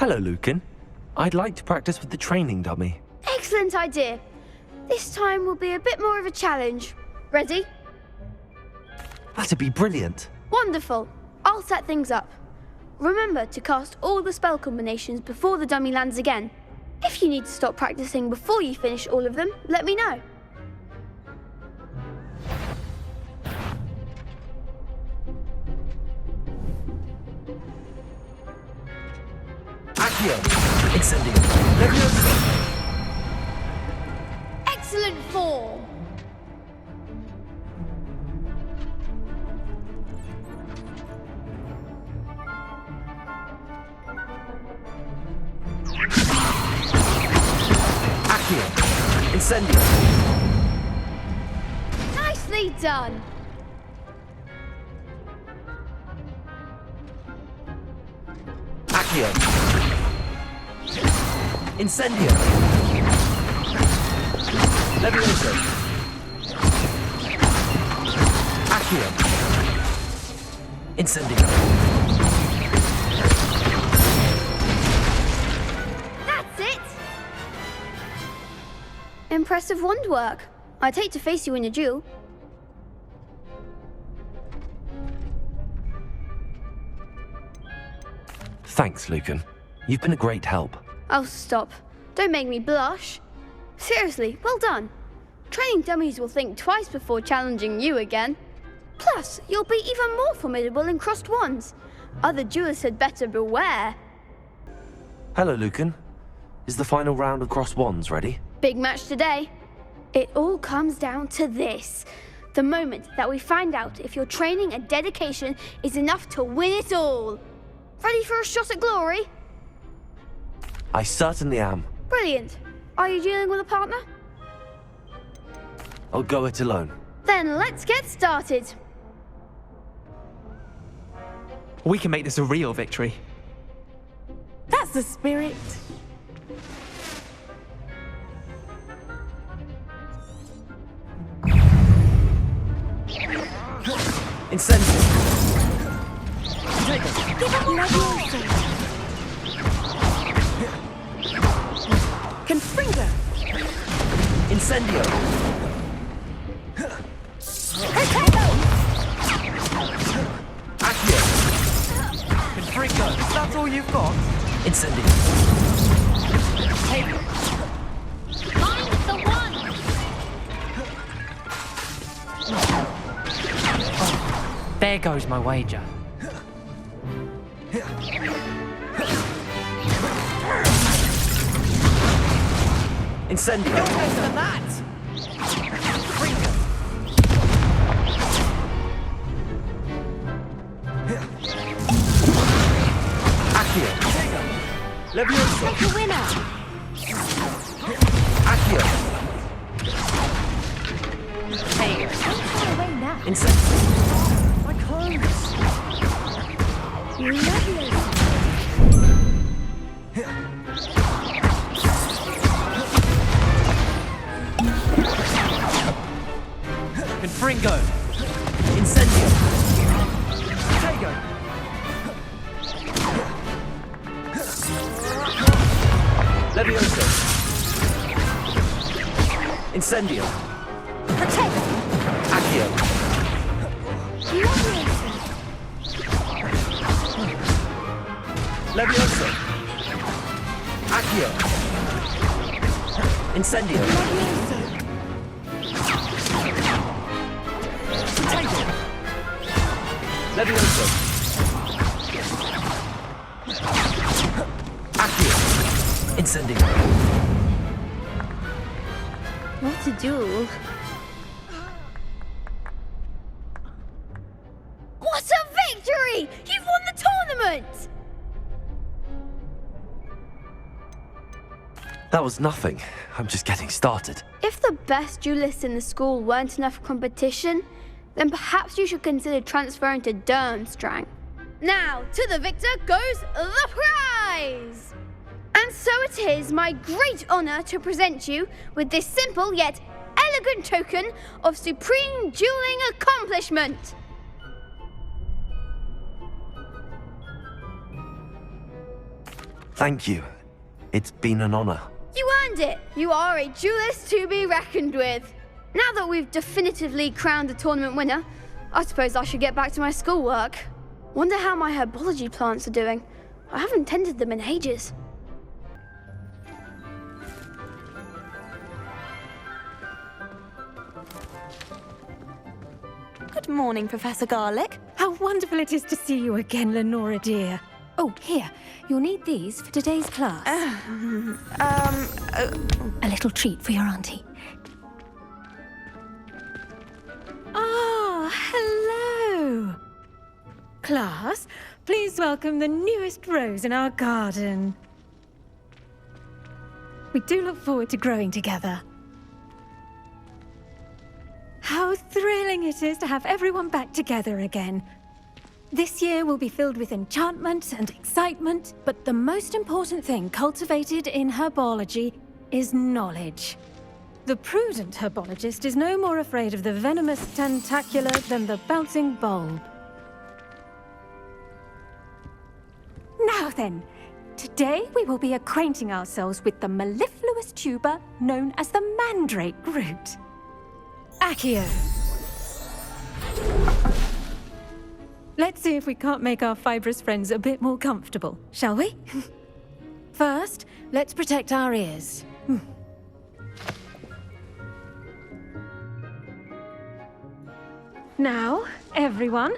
Hello, Lucan. I'd like to practice with the training dummy. Excellent idea. This time will be a bit more of a challenge. Ready? That'd be brilliant. Wonderful. I'll set things up. Remember to cast all the spell combinations before the dummy lands again. If you need to stop practicing before you finish all of them, let me know. Accio! Incendio! Leviosa! Excellent form! Accio! Incendio! Nicely done! Accio! Incendio! Leviosa! Accio! Incendio! That's it! Impressive wand work. I'd hate to face you in a duel. Thanks, Lucan. You've been a great help. Oh, stop. Don't make me blush. Seriously, well done. Training dummies will think twice before challenging you again. Plus, you'll be even more formidable in crossed wands. Other duelists had better beware. Hello, Lucan. Is the final round of cross wands ready? Big match today. It all comes down to this. The moment that we find out if your training and dedication is enough to win it all. Ready for a shot at glory? I certainly am. Brilliant. Are you dealing with a partner? I'll go it alone. Then let's get started. We can make this a real victory. That's the spirit. Incendio! Confringo. Incendio! Accio! Confringo, is that all you've got? Incendio! Take it. Find the one! There goes my wager. Incendio! You're better than that! Confringo. Accio! Leviosa! The winner. Accio! Hey, Don't fly away now. Incendio! my clothes! Lovely. Confringo. Incendio! Tego. Leviosa! Incendio! Protect. Accio! Lovely. Leviosa! Accio! Incendio! Leviosa! Accio! Incendio! What a duel. What a victory! You've won the tournament! That was nothing. I'm just getting started. If the best duelists in the school weren't enough competition, then perhaps you should consider transferring to Durmstrang. Now, to the victor goes the prize! And so it is my great honor to present you with this simple yet elegant token of supreme dueling accomplishment. Thank you. It's been an honor. You earned it! You are a duelist to be reckoned with. Now that we've definitively crowned the tournament winner, I suppose I should get back to my schoolwork. Wonder how my herbology plants are doing. I haven't tended them in ages. Good morning, Professor Garlick. How wonderful it is to see you again, Lenora dear. Oh, here. You'll need these for today's class. A little treat for your auntie. Ah, hello. Class, please welcome the newest rose in our garden. We do look forward to growing together. How thrilling it is to have everyone back together again. This year will be filled with enchantment and excitement, but the most important thing cultivated in herbology is knowledge. The prudent herbologist is no more afraid of the venomous tentacula than the bouncing bulb. Now then, today we will be acquainting ourselves with the mellifluous tuber known as the mandrake root. Accio. Let's see if we can't make our fibrous friends a bit more comfortable, shall we? First, let's protect our ears. Now, everyone,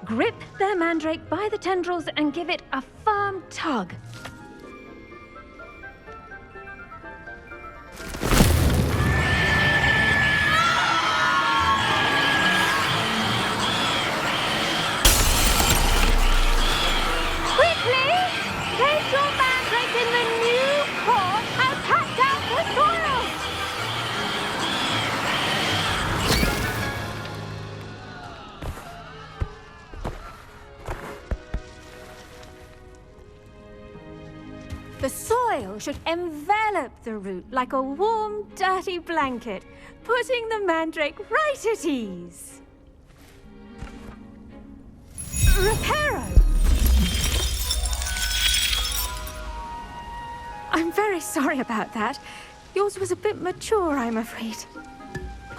grip their mandrake by the tendrils and give it a firm tug. The soil should envelop the root like a warm, dirty blanket, putting the mandrake right at ease. Reparo! I'm very sorry about that. Yours was a bit mature, I'm afraid.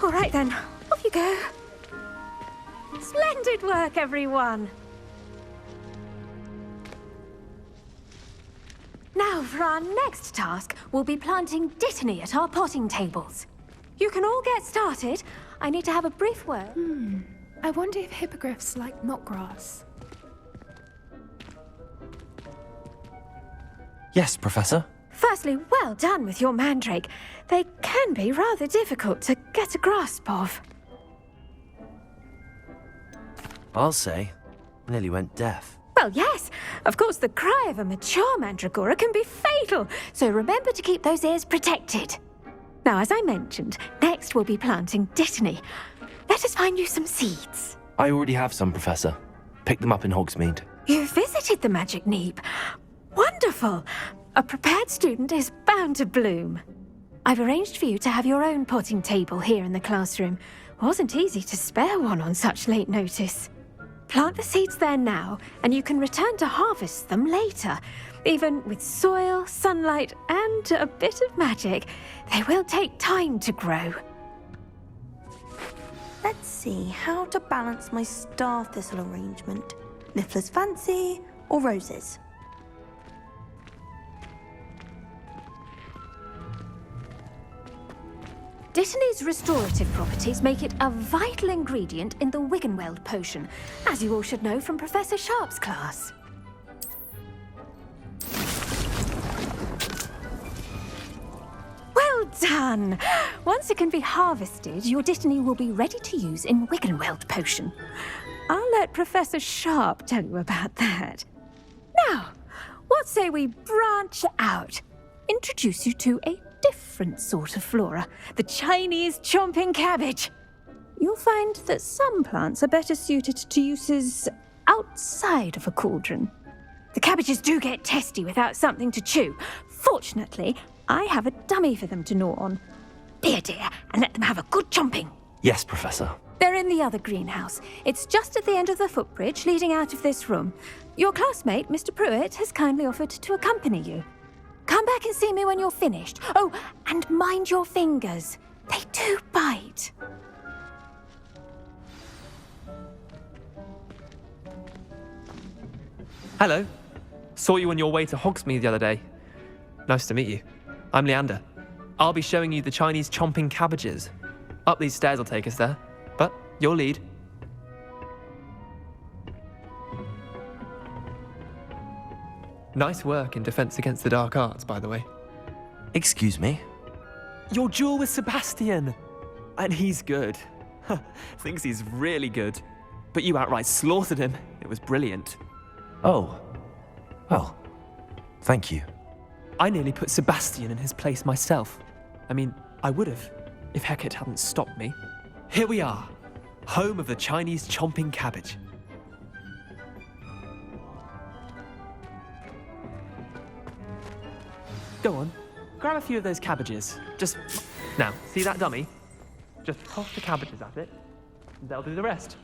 All right then, off you go. Splendid work, everyone. Now, for our next task, we'll be planting dittany at our potting tables. You can all get started. I need to have a brief word. I wonder if hippogriffs like knotgrass. Yes, Professor. Firstly, well done with your mandrake. They can be rather difficult to get a grasp of. I'll say. Nearly went deaf. Well, yes. Of course, the cry of a mature mandragora can be fatal, so remember to keep those ears protected. Now, as I mentioned, next we'll be planting dittany. Let us find you some seeds. I already have some, Professor. Picked them up in Hogsmeade. You visited the Magic Neep. Wonderful. A prepared student is bound to bloom. I've arranged for you to have your own potting table here in the classroom. Wasn't easy to spare one on such late notice. Plant the seeds there now, and you can return to harvest them later. Even with soil, sunlight, and a bit of magic, they will take time to grow. Let's see how to balance my star thistle arrangement. Niffler's fancy or roses? Dittany's restorative properties make it a vital ingredient in the Wiggenweld potion, as you all should know from Professor Sharp's class. Well done! Once it can be harvested, your dittany will be ready to use in Wiggenweld potion. I'll let Professor Sharp tell you about that. Now, what say we branch out? Introduce you to a different sort of flora, the Chinese chomping cabbage. You'll find that some plants are better suited to uses outside of a cauldron. The cabbages do get testy without something to chew. Fortunately, I have a dummy for them to gnaw on. Be a dear and let them have a good chomping. Yes, Professor. They're in the other greenhouse. It's just at the end of the footbridge leading out of this room. Your classmate, Mr. Pruitt, has kindly offered to accompany you. Come back and see me when you're finished. Oh, and mind your fingers. They do bite. Hello. Saw you on your way to Hogsmeade the other day. Nice to meet you. I'm Leander. I'll be showing you the Chinese chomping cabbages. Up these stairs will take us there, but your lead. Nice work in Defense Against the Dark Arts, by the way. Excuse me? Your duel with Sebastian! And he's good. Thinks he's really good. But you outright slaughtered him. It was brilliant. Oh. Well, thank you. I nearly put Sebastian in his place myself. I mean, I would have, if Hecate hadn't stopped me. Here we are, home of the Chinese chomping cabbage. Go on, grab a few of those cabbages. Just, now, see that dummy? Just toss the cabbages at it, and they'll do the rest.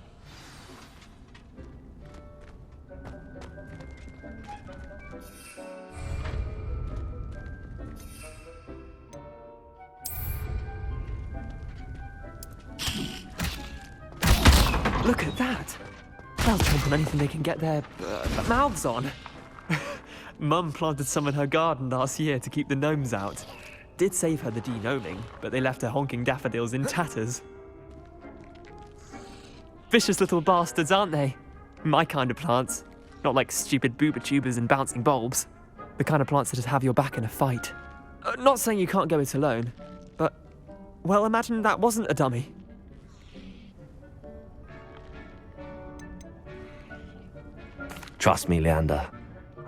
Look at that! They'll chomp on anything they can get their mouths on. Mum planted some in her garden last year to keep the gnomes out. Did save her the de-gnoming, but they left her honking daffodils in tatters. Vicious little bastards, aren't they? My kind of plants. Not like stupid booba tubers and bouncing bulbs. The kind of plants that just have your back in a fight. Not saying you can't go it alone, but, well, imagine that wasn't a dummy. Trust me, Leander.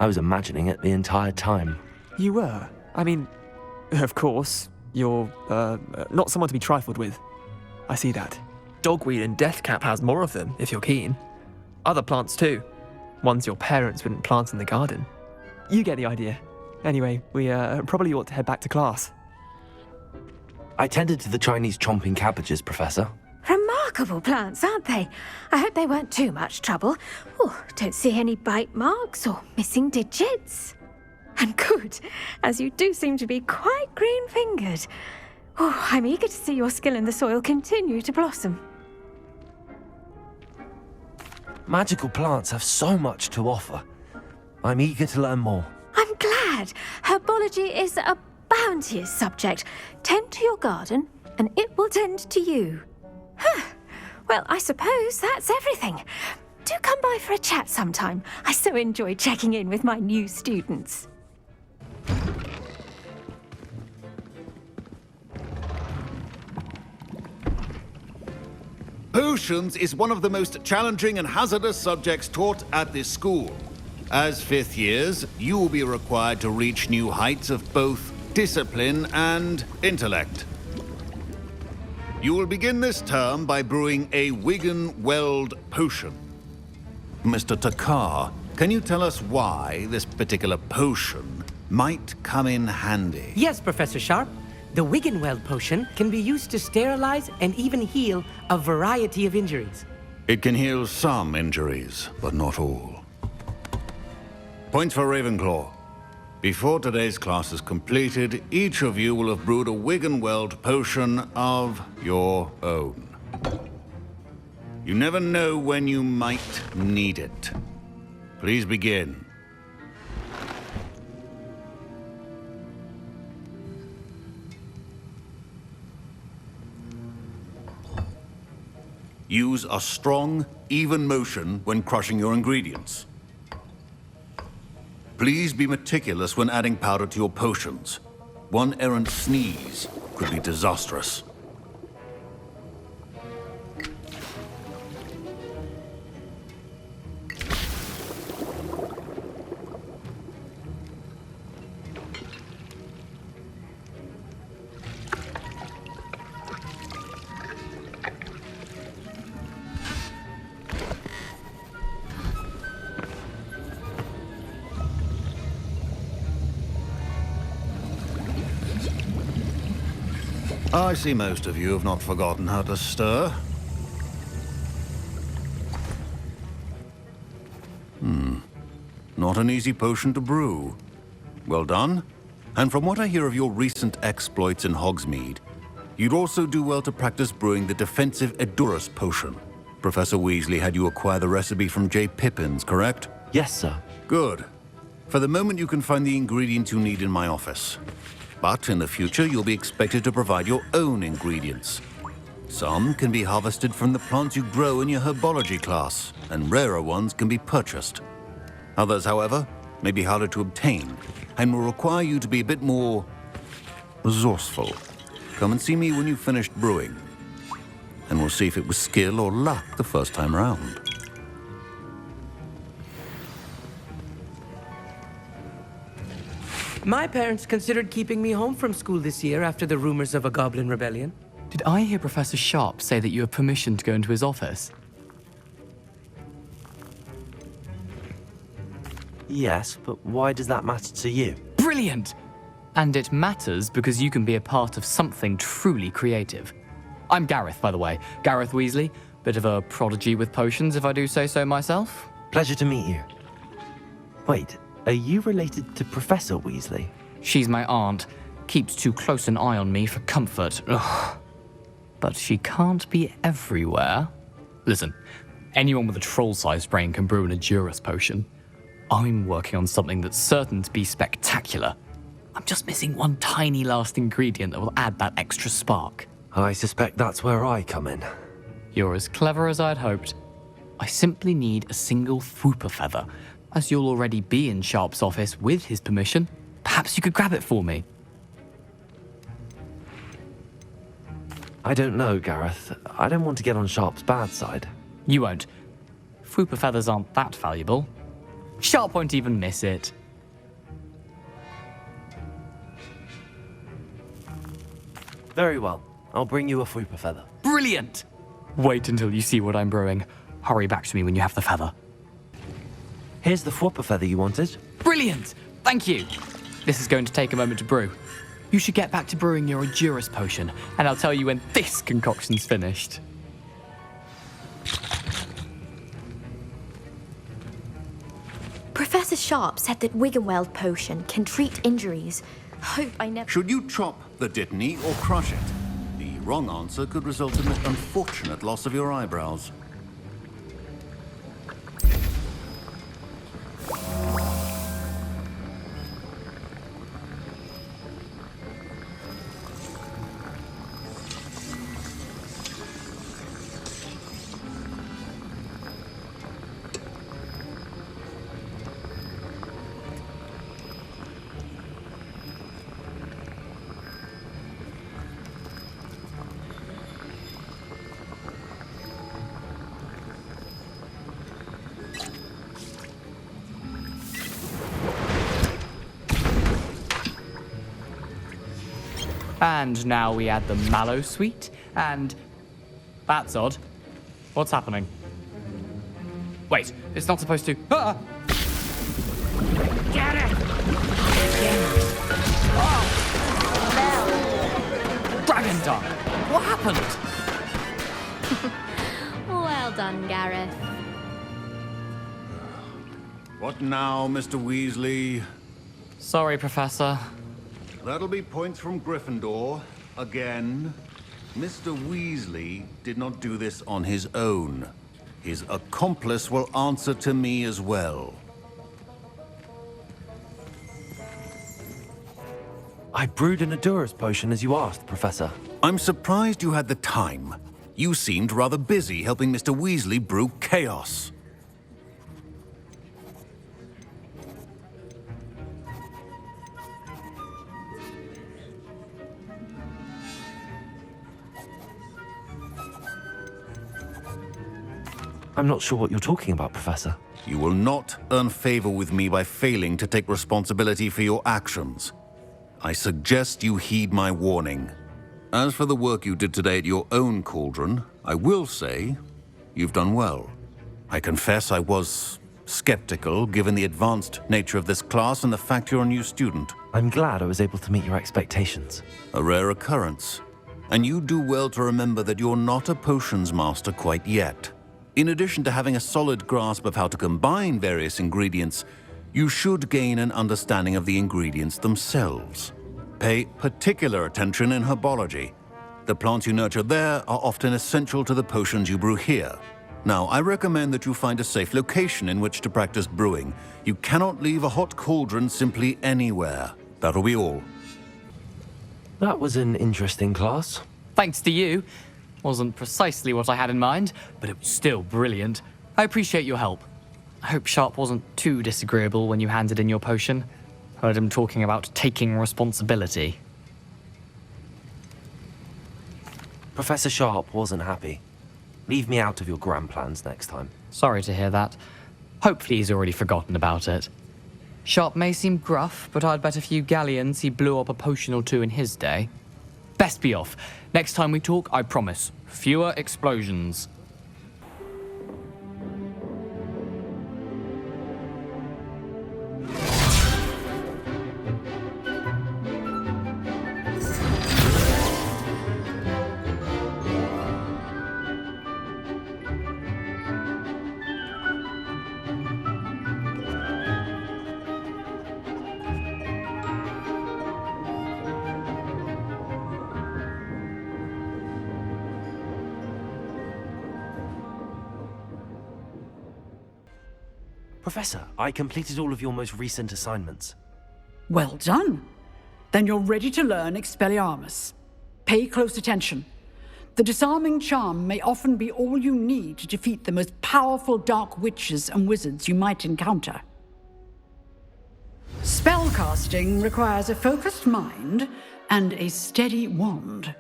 I was imagining it the entire time. You were? I mean, of course, you're, not someone to be trifled with. I see that. Dogweed and deathcap has more of them, if you're keen. Other plants too. Ones your parents wouldn't plant in the garden. You get the idea. Anyway, we, probably ought to head back to class. I tended to the Chinese chomping cabbages, Professor. Remarkable plants, aren't they? I hope they weren't too much trouble. Oh, don't see any bite marks or missing digits. And good, as you do seem to be quite green-fingered. Oh, I'm eager to see your skill in the soil continue to blossom. Magical plants have so much to offer. I'm eager to learn more. I'm glad. Herbology is a bounteous subject. Tend to your garden, and it will tend to you. Well, I suppose that's everything. Do come by for a chat sometime. I so enjoy checking in with my new students. Potions is one of the most challenging and hazardous subjects taught at this school. As fifth years, you will be required to reach new heights of both discipline and intellect. You will begin this term by brewing a Wigan-Weld potion. Mr. Takar, can you tell us why this particular potion might come in handy? Yes, Professor Sharp. The Wigan-Weld potion can be used to sterilize and even heal a variety of injuries. It can heal some injuries, but not all. Points for Ravenclaw. Before today's class is completed, each of you will have brewed a Wigan-Weld potion of your own. You never know when you might need it. Please begin. Use a strong, even motion when crushing your ingredients. Please be meticulous when adding powder to your potions. One errant sneeze could be disastrous. I see most of you have not forgotten how to stir. Not an easy potion to brew. Well done. And from what I hear of your recent exploits in Hogsmeade, you'd also do well to practice brewing the defensive Edurus potion. Professor Weasley had you acquire the recipe from J. Pippins, correct? Yes, sir. Good. For the moment, you can find the ingredients you need in my office. But in the future, you'll be expected to provide your own ingredients. Some can be harvested from the plants you grow in your Herbology class, and rarer ones can be purchased. Others, however, may be harder to obtain, and will require you to be a bit more resourceful. Come and see me when you've finished brewing, and we'll see if it was skill or luck the first time round. My parents considered keeping me home from school this year after the rumors of a goblin rebellion. Did I hear Professor Sharp say that you have permission to go into his office? Yes, but why does that matter to you? Brilliant! And it matters because you can be a part of something truly creative. I'm Gareth, by the way. Gareth Weasley. Bit of a prodigy with potions, if I do say so myself. Pleasure to meet you. Wait, are you related to Professor Weasley? She's my aunt. Keeps too close an eye on me for comfort. Ugh. But she can't be everywhere. Listen, anyone with a troll-sized brain can brew an Edurus potion. I'm working on something that's certain to be spectacular. I'm just missing one tiny last ingredient that will add that extra spark. I suspect that's where I come in. You're as clever as I'd hoped. I simply need a single Fwooper feather. As you'll already be in Sharp's office with his permission, perhaps you could grab it for me. I don't know, Gareth. I don't want to get on Sharp's bad side. You won't. Fwooper feathers aren't that valuable. Sharp won't even miss it. Very well. I'll bring you a Fwooper feather. Brilliant! Wait until you see what I'm brewing. Hurry back to me when you have the feather. Here's the Fwooper feather you wanted. Brilliant! Thank you. This is going to take a moment to brew. You should get back to brewing your Edurus potion, and I'll tell you when this concoction's finished. Professor Sharp said that Wiggenweld potion can treat injuries. Hope I never... Should you chop the Dittany or crush it? The wrong answer could result in the unfortunate loss of your eyebrows. And now we add the mallow sweet, and... That's odd. What's happening? Wait, it's not supposed to... Ah! Get it! Oh! Dragon Dog! What happened? Well done, Gareth. What now, Mr. Weasley? Sorry, Professor. That'll be points from Gryffindor. Again. Mr. Weasley did not do this on his own. His accomplice will answer to me as well. I brewed an Edurus potion as you asked, Professor. I'm surprised you had the time. You seemed rather busy helping Mr. Weasley brew chaos. I'm not sure what you're talking about, Professor. You will not earn favor with me by failing to take responsibility for your actions. I suggest you heed my warning. As for the work you did today at your own cauldron, I will say you've done well. I confess I was skeptical, given the advanced nature of this class and the fact you're a new student. I'm glad I was able to meet your expectations. A rare occurrence. And you do well to remember that you're not a potions master quite yet. In addition to having a solid grasp of how to combine various ingredients, you should gain an understanding of the ingredients themselves. Pay particular attention in herbology. The plants you nurture there are often essential to the potions you brew here. Now, I recommend that you find a safe location in which to practice brewing. You cannot leave a hot cauldron simply anywhere. That'll be all. That was an interesting class. Thanks to you. Wasn't precisely what I had in mind, but it was still brilliant. I appreciate your help. I hope Sharp wasn't too disagreeable when you handed in your potion. Heard him talking about taking responsibility. Professor Sharp wasn't happy. Leave me out of your grand plans next time. Sorry to hear that. Hopefully he's already forgotten about it. Sharp may seem gruff, but I'd bet a few galleons he blew up a potion or two in his day. Best be off. Next time we talk, I promise, fewer explosions. Professor, I completed all of your most recent assignments. Well done. Then you're ready to learn Expelliarmus. Pay close attention. The disarming charm may often be all you need to defeat the most powerful dark witches and wizards you might encounter. Spellcasting requires a focused mind and a steady wand.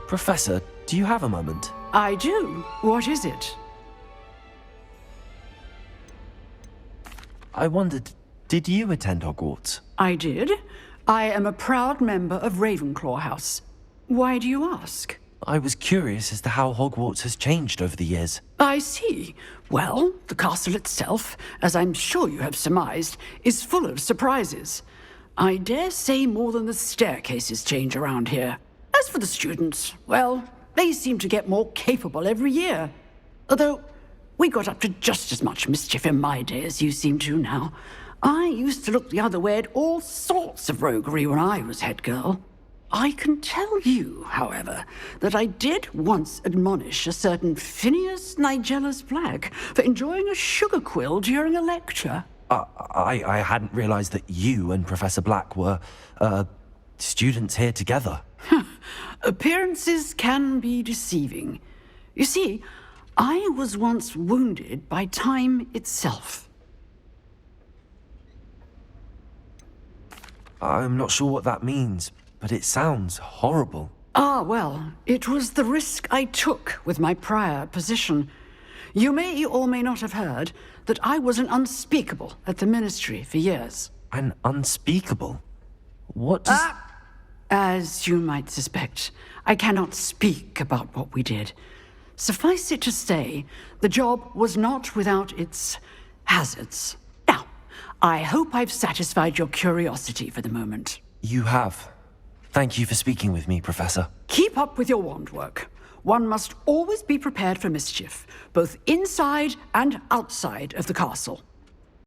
Professor, do you have a moment? I do. What is it? I wondered, did you attend Hogwarts? I did. I am a proud member of Ravenclaw House. Why do you ask? I was curious as to how Hogwarts has changed over the years. I see. Well, the castle itself, as I'm sure you have surmised, is full of surprises. I dare say more than the staircases change around here. As for the students, well, they seem to get more capable every year. Although, we got up to just as much mischief in my day as you seem to now. I used to look the other way at all sorts of roguery when I was head girl. I can tell you, however, that I did once admonish a certain Phineas Nigellus Black for enjoying a sugar quill during a lecture. I hadn't realized that you and Professor Black were, students here together. Appearances can be deceiving. You see, I was once wounded by time itself. I'm not sure what that means, but it sounds horrible. Ah, well, it was the risk I took with my prior position. You may or may not have heard that I was an unspeakable at the Ministry for years. An unspeakable? What does... As you might suspect, I cannot speak about what we did. Suffice it to say, the job was not without its hazards. Now, I hope I've satisfied your curiosity for the moment. You have. Thank you for speaking with me, Professor. Keep up with your wand work. One must always be prepared for mischief, both inside and outside of the castle.